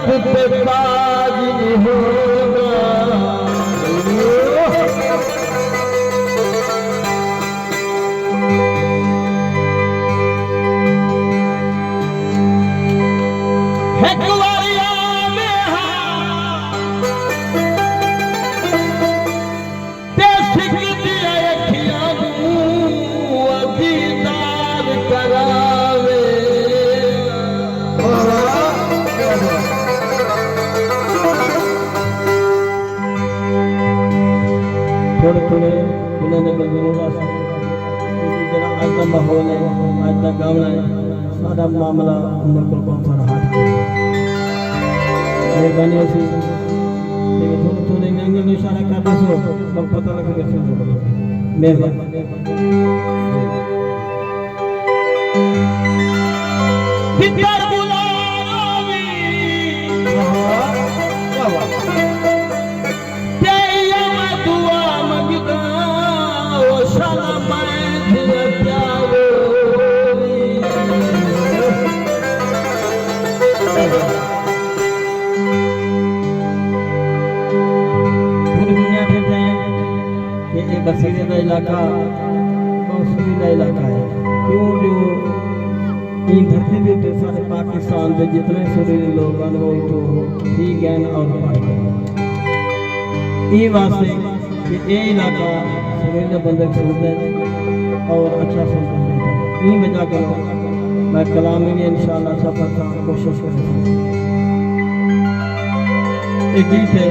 वक्त पे बाज होगा। है कुंवरिया में हाँ देश की दिया अखियां दीदार करावे। थोड़े थोड़े उन्होंने जरा आज का माहौल है, आज का गावना है, सारा मामला उन्हें को कौन सा रहा मेहरबानी ऐसी लेकिन थोड़े थोड़े एंगल में इशारा कर दो तब पता लगेगा कैसे मेहरबानी। किधर बुलावी तेया मैं दुआ मंगता ओ शाला मैं दिया प्यारो। पूरी दुनिया फिर जाए ये बसीरे का इलाका बहुत सुरीला इलाका है। क्यों जो इन धरती पे तो सारे पाकिस्तान के जितने सुरीले लोग अनुभव तो ठीक ज्ञान और पढ़ गए ये वास्ते कि ये इलाका सुरीले बंदे सुनते हैं और अच्छा सुनते हैं। ये वजह कर मैं कलाम में इंशाल्लाह सफर का कोशिश करूँगा। एक गीत है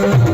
Oh